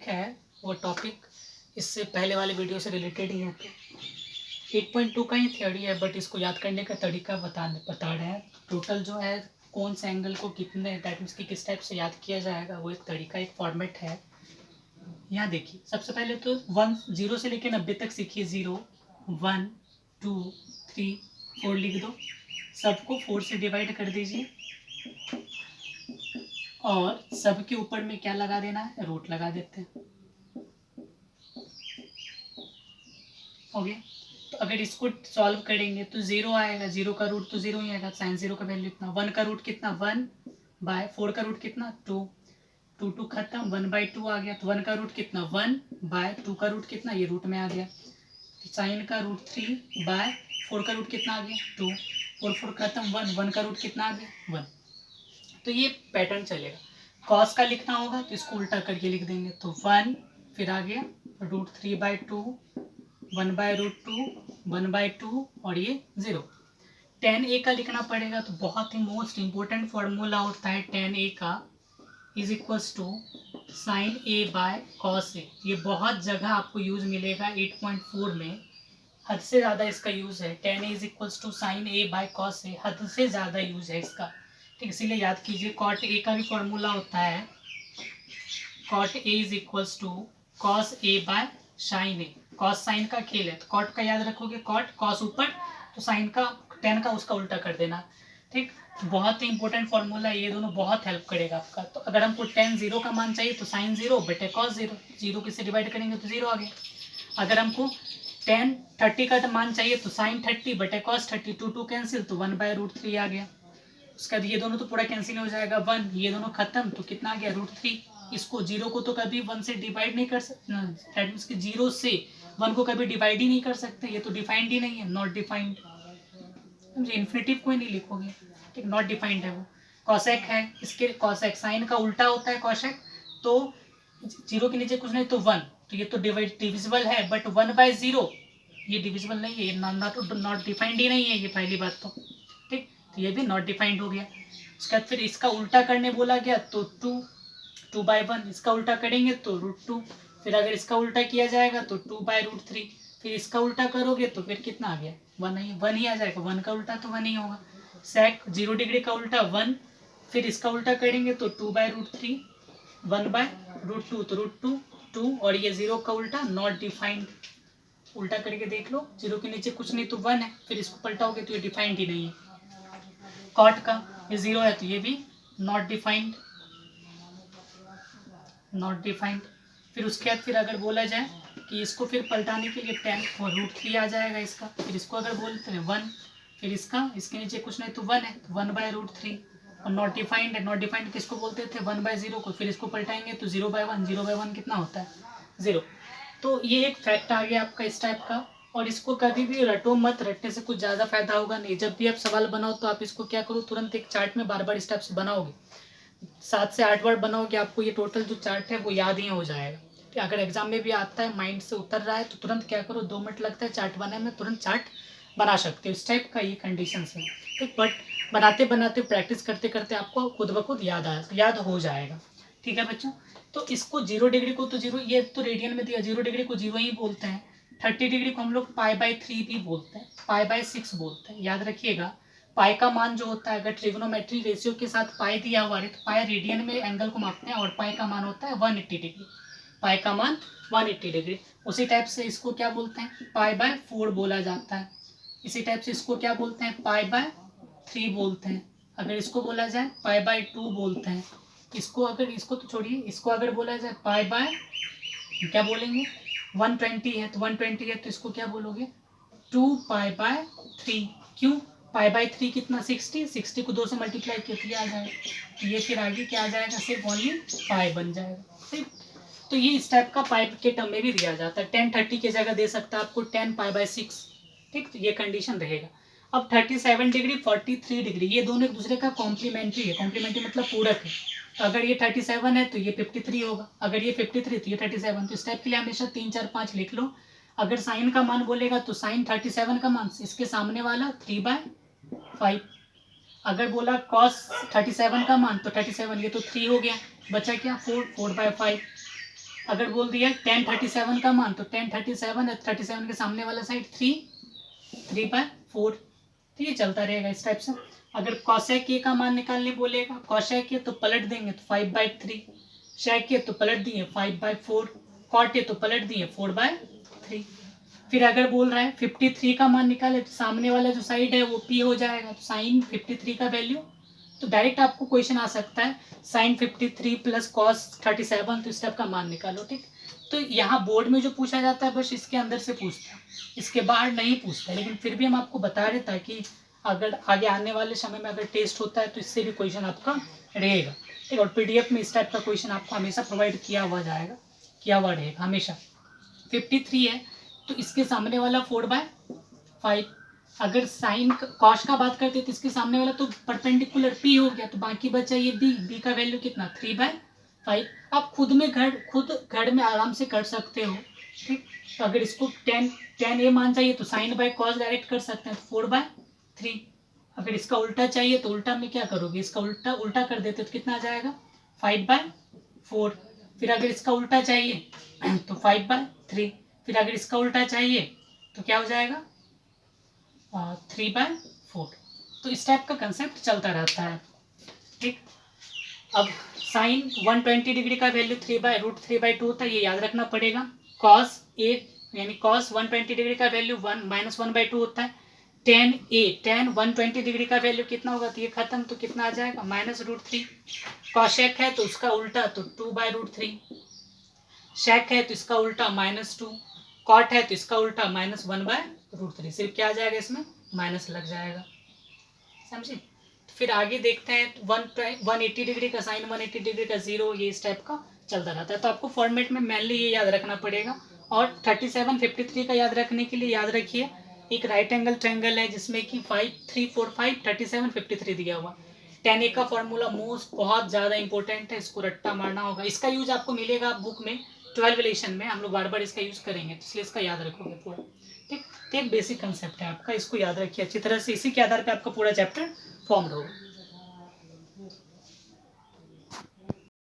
है वो टॉपिक इससे पहले वाले वीडियो से रिलेटेड ही है, तो 8.2 का ही थ्योरी है, बट इसको याद करने का तरीका बता रहे हैं। टोटल जो है कौन से एंगल को कितने टाइप्स की किस टाइप से याद किया जाएगा, वो एक तरीका, एक फॉर्मेट है। यहाँ देखिए, सबसे पहले तो 0 से लेकर 90 तक सीखिए। 0 1 2 3 4 लिख दो, सबको 4 से डिवाइड कर दीजिए और सबके ऊपर में क्या लगा देना है, रूट लगा देते हैं। हो गया। तो अगर इसको सॉल्व करेंगे तो 0 आएगा, 0 का रूट तो 0 ही आएगा, साइन 0 का वैल्यू इतना। 1 का रूट कितना 1/4 का रूट कितना 2, 2 खत्म, 1/2 आ गया। तो 1 का रूट कितना 1/2 का रूट कितना, ये रूट में आ गया। साइन का रूट 3/4 का रूट कितना आ गया 2, 4 खत्म, 1 का रूट कितना आ गया 1। तो ये पैटर्न चलेगा। कॉस का लिखना होगा तो इसको उल्टा करके लिख देंगे, तो 1 फिर आ गया √3/2, 1/√2, 1/2 और ये 0। tan a का लिखना पड़ेगा, तो बहुत ही मोस्ट इंपोर्टेंट फॉर्मूला होता है tan a का is equals to sine a/cos a। ये बहुत जगह आपको यूज मिलेगा 8.4 में, हद से ज़्यादा इसका यूज है। tan a is equals to sine a/cos a, हद से ज़्यादा यूज है इसका, ठीक। इसीलिए याद कीजिए। cot a का भी फॉर्मूला होता है, cot a is equals to cos a/sin a। cos sine का खेल है, तो cot का याद रखोगे, cot cos ऊपर, तो साइन का tan का उसका उल्टा कर देना, ठीक। बहुत ही इंपॉर्टेंट फॉर्मूला, ये दोनों बहुत हेल्प करेगा आपका। तो अगर हमको tan 0 का मान चाहिए तो साइन 0 बटे cos 0, 0 किससे डिवाइड करेंगे तो 0 आ गया। अगर हमको tan 30 का मान चाहिए तो साइन 30 बटे cos 30, 2 कैंसिल, तो 1/√3 आ गया। उसका ये दोनों तो पूरा कैंसिल हो जाएगा, 1 ये दोनों खत्म, तो कितना आ गया √3। इसको 0 को तो कभी 1 से डिवाइड नहीं कर सकते, 0 से 1 को कभी डिवाइड ही नहीं कर सकते, ये तो डिफाइंड ही नहीं है, नॉट डिफाइंड। इन्फिनेटिव कोई नहीं लिखोगे, ठीक, नॉट डिफाइंड है वो। कॉसेक है, इसके कॉसेक साइन का उल्टा होता है कॉसेक, तो 0 के नीचे कुछ नहीं तो 1, तो ये तो डिविजिबल है, बट 1/0 ये डिविजिबल नहीं है, ये नॉट डिफाइंड ही नहीं है, ये पहली बात तो, ठीक। तो ये भी नॉट डिफाइंड हो गया। उसके बाद फिर इसका उल्टा करने बोला गया तो 2/1, इसका उल्टा करेंगे तो √2, फिर अगर इसका उल्टा किया जाएगा तो 2/√3, फिर इसका उल्टा करोगे तो फिर कितना आ गया 1 ही आ जाएगा, 1 का उल्टा तो 1 ही होगा। सेक 0 डिग्री का उल्टा 1, फिर इसका उल्टा करेंगे तो 2/√3, 1/√2, तो √2 2, और ये 0 का उल्टा नॉट डिफाइंड। उल्टा करके देख लो, 0 के नीचे कुछ नहीं तो 1 है, फिर इसको पलटाओगे तो ये डिफाइंड ही नहीं है। कॉट का ये 0 है तो ये भी नॉट डिफाइंड, नॉट डिफाइंड। फिर उसके बाद फिर अगर बोला जाए कि इसको फिर पलटाने के लिए tan और √3 आ जाएगा इसका, फिर इसको अगर बोलते हैं 1, फिर इसका इसके नीचे कुछ नहीं तो 1 है, तो 1/√3, और नॉट डिफाइंड है। नॉट डिफाइंड किसको बोलते थे 1/0 को, फिर इसको पलटाएंगे तो 0/1, 0/1 कितना होता है 0। तो ये एक फैक्ट आ गया आपका इस टाइप का, और इसको कभी भी रटो मत, रटने से कुछ ज़्यादा फायदा होगा नहीं। जब भी आप सवाल बनाओ तो आप इसको क्या करो, तुरंत एक चार्ट में बार बार इस टाइप से बनाओगे, 7 से 8 बार बनाओगे, आपको ये टोटल जो चार्ट है वो याद ही हो जाएगा। कि अगर एग्जाम में भी आता है, माइंड से उतर रहा है, तो तुरंत क्या करो, 2 मिनट लगता है चार्ट बनाने में, तुरंत चार्ट बना सकते हो। इस टाइप का ये कंडीशन है, ठीक। बट बनाते बनाते प्रैक्टिस करते करते आपको खुद ब खुद याद हो जाएगा, ठीक है बच्चों। तो इसको 0 डिग्री को तो 0, ये तो रेडियन में दिया, 0 डिग्री को 0 ही बोलते हैं। 30 डिग्री को हम लोग π/3 भी बोलते हैं, π/6 बोलते हैं, याद रखिएगा। पाई का मान जो होता है, अगर ट्रिग्नोमेट्री रेशियो के साथ पाई दिया हुआ है तो पाई रेडियन में एंगल को मापते हैं, और पाई का मान होता है 180 डिग्री, पाई का मान 180 डिग्री। उसी टाइप से इसको क्या बोलते हैं, π/4 बोला जाता है। इसी टाइप से इसको क्या बोलते हैं, π/3 बोलते हैं। अगर इसको बोला जाए π/2 बोलते हैं। इसको तो छोड़िए, इसको अगर बोला जाए क्या बोलेंगे, 120 है तो 120 है तो इसको क्या बोलोगे 2π/3। क्यों, π/3 कितना 60 को 2 से मल्टीप्लाई किया तो ये आ जाएगा, ये फिर आगे क्या आ जाएगा, सिर्फ ओनली पाई बन जाएगा, ठीक। तो ये इस टाइप का पाइप के टर्म में भी दिया जाता है। 1030 की जगह दे सकता है आपको 10π/6, ठीक। तो ये कंडीशन रहेगा। अब 37 डिग्री 43 डिग्री, ये दोनों एक दूसरे का कॉम्प्लीमेंट्री है। कॉम्प्लीमेंट्री मतलब पूरक है। तो अगर ये 37 है तो ये 53 होगा, अगर ये 53 तो ये 37। तो इस टाइप के लिए हमेशा 3 4 5 लिख लो। अगर साइन का मान बोलेगा तो साइन 37 का मान इसके सामने वाला 3/5। अगर बोला cos 37 का मान तो 37, ये तो 3 हो गया, बचा क्या 4/5। अगर बोल दिया tan 37 का मान, तो tan 37 है, 37 के सामने वाला साइड 3/4, तो ये चलता रहेगा इस टाइप से। अगर cosec a का मान निकालने बोलेगा, cosec a तो पलट देंगे तो 5/3, sec a तो पलट दिए 5/4, cot a तो पलट दिए 4/3। फिर अगर बोल रहा है 53 का मान निकाले, तो सामने वाला जो साइड है वो p हो जाएगा, तो साइन 53 का वैल्यू, तो डायरेक्ट आपको क्वेश्चन आ सकता है साइन 53 प्लस कॉस 37, तो इस टाइप का मान निकालो, ठीक। तो यहाँ बोर्ड में जो पूछा जाता है बस इसके अंदर से पूछता है, इसके बाहर नहीं पूछता है, लेकिन फिर भी हम आपको बता रहे ताकि अगर आगे आने वाले समय में अगर टेस्ट होता है तो इससे भी क्वेश्चन आपका रहेगा, ठीक। और पीडीएफ में इस टाइप का क्वेश्चन आपको हमेशा प्रोवाइड किया हुआ रहेगा हमेशा। 53 है तो इसके सामने वाला 4/5, अगर साइन कॉस का बात करते तो इसके सामने वाला तो परपेंडिकुलर पी हो गया, तो बाकी बचा ये बी का वैल्यू कितना 3/5। आप खुद घर में आराम से कर सकते हो, ठीक। तो अगर इसको tan a मान चाहिए तो साइन बाय कॉस डायरेक्ट कर सकते हैं, 4/3। अगर इसका उल्टा चाहिए तो उल्टा में क्या करोगे, इसका उल्टा कर देते तो कितना आ जाएगा 5/4। फिर अगर इसका उल्टा चाहिए तो 5/3। फिर अगर इसका उल्टा चाहिए तो क्या हो जाएगा 3/4। तो इस टाइप का कंसेप्ट चलता रहता है, ठीक। अब साइन 120 डिग्री का वैल्यू 3/√3/2 होता है, ये याद रखना पड़ेगा। कॉस ए यानी कॉस 120 डिग्री का वैल्यू 1 होता है। tan 120 डिग्री का वैल्यू कितना होगा, तो ये खत्म, तो कितना आ जाएगा -√3। कॉशेक है तो उसका उल्टा तो 2/√3, शेक है तो इसका उल्टा -2, कॉट है तो इसका उल्टा -1/√3। सिर्फ क्या आ जाएगा, इसमें माइनस लग जाएगा, समझे। फिर आगे देखते हैं 180 डिग्री का साइन, 180 डिग्री का 0, ये इस टाइप का चलता रहता है। तो आपको फॉर्मेट में मेनली ये याद रखना पड़ेगा। और 37 53 का याद रखने के लिए याद रखिए एक राइट एंगल ट्रायंगल है जिसमें कि 5 3 4 5 37 53 दिया हुआ। tan a का फॉर्मूला बहुत ज़्यादा इंपॉर्टेंट है, इसको रट्टा मारना होगा। इसका यूज आपको मिलेगा बुक में 12 रिलेशन में, हम लोग बार बार इसका यूज करेंगे, तो इसलिए इसका याद रखोगे पूरा, ठीक। तो एक बेसिक कंसेप्ट है आपका, इसको याद रखिए अच्छी तरह से, इसी के आधार पर आपका पूरा चैप्टर फॉर्म्ड होगा।